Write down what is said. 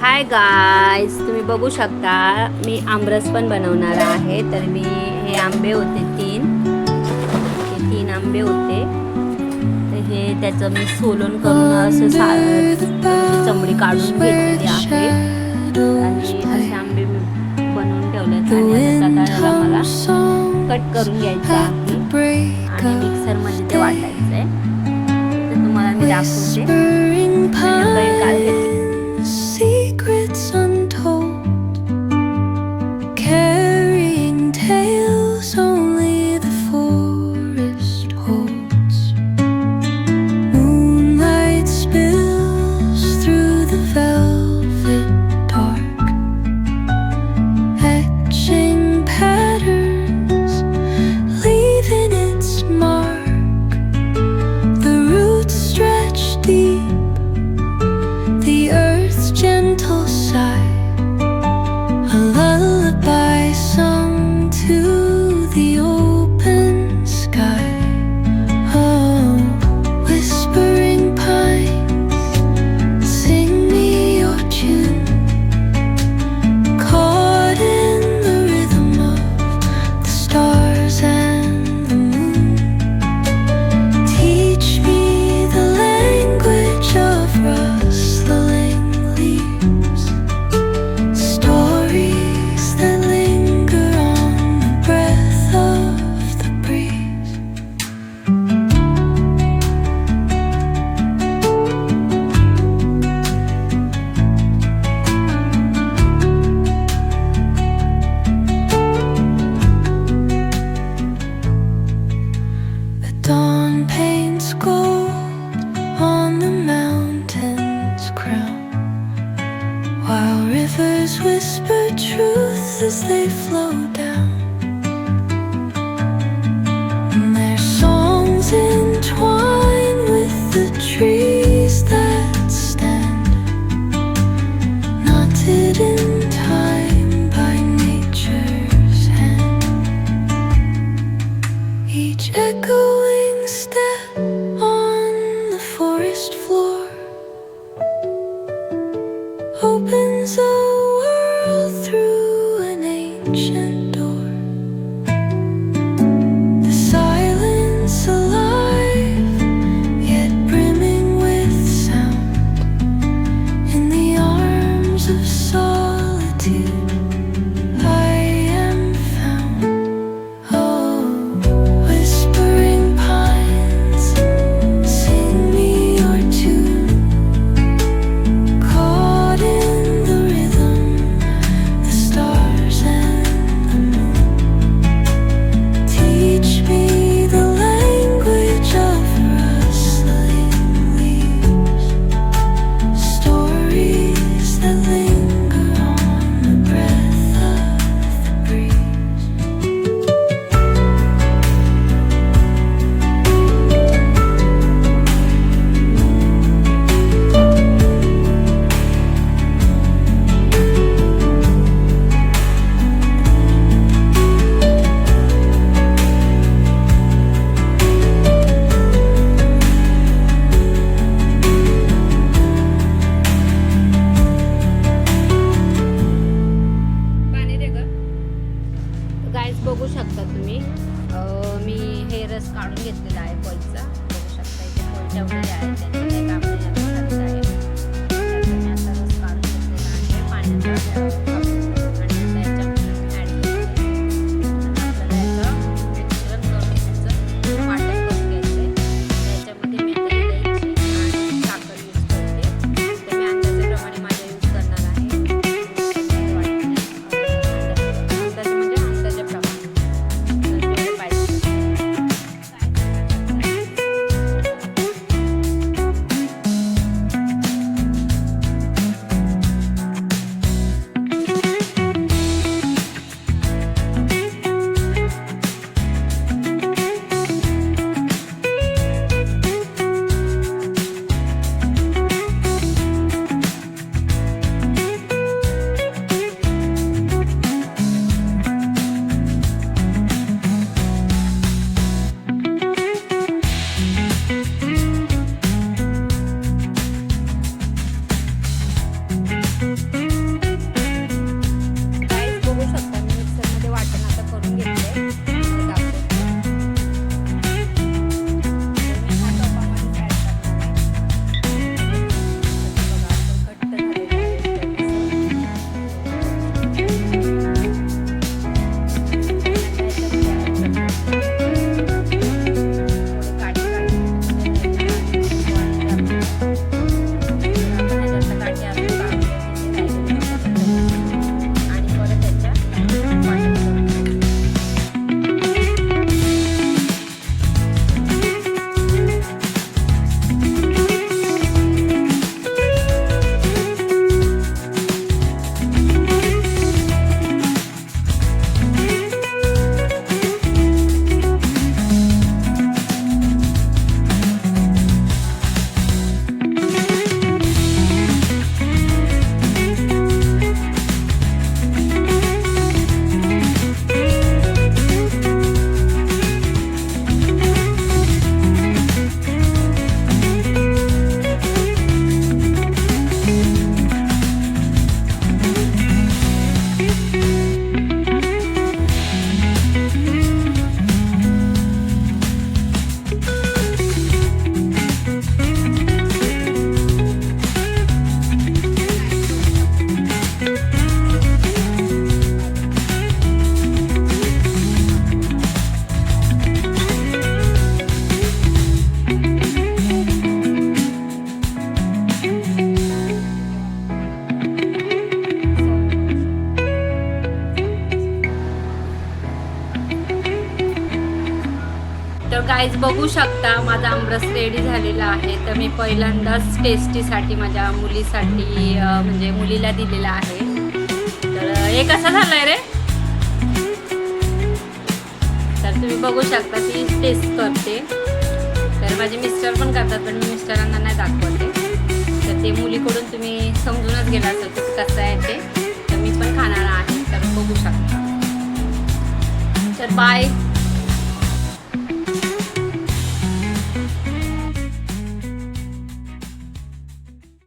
Hi guys, तुम्ही बघू शकता मी आमरस पण बनवणार आहे. तर मी हे आंबे होते तीन आंबे होते. तर हे त्याचं मी सोलून करून असं चमडी काढून घेतलेली आहे आणि असे आंबे मी बनवून ठेवलेत आणि आता मला कट करून घ्यायचं आहे आणि मिक्सरमध्ये ते वाटायचं आहे. तर तुम्हाला मी दाखवते काय घेतले. Secrets untold, carrying tales only the forest holds. Moonlight spills through the velvet dark, etching patterns, leaving its mark. The roots stretch deep, the earth's gentle sigh, a lullaby sung to the open sky. Oh, whispering pines, sing me your tune, caught in the rhythm of the stars and the moon. Teach me the language of rustling leaves, stories that linger on the breath of the breeze. The dawn paints gold on the mountain's crown, while rivers whisper truth as they flow down. And their songs entwine with the trees that stand, knotted in time by nature's hand. Each echoing step on the forest floor opens a world through an ancient door. The silence alive, yet brimming with sound. In the arms of solitude, I am found. Oh, whispering pines, sing me your tune, caught in the rhythm, the stars and guys बघू शकता माझा आमरस ready झालेला आहे. तर मी पहिल्यांदाच टेस्टीसाठी माझ्या मुलीसाठी म्हणजे मुलीला दिलेला आहे. तर हे कसं झालंय रे, तर तुम्ही बघू शकता ती टेस्ट करते. तर माझे मिस्टर पण करतात, पण मी मिस्टरांना नाही दाखवते. तर ते मुलीकडून तुम्ही समजूनच गेला असेल की कसं आहे ते. तर मी पण खाणार आहे, तर बघू शकता. तर बाय.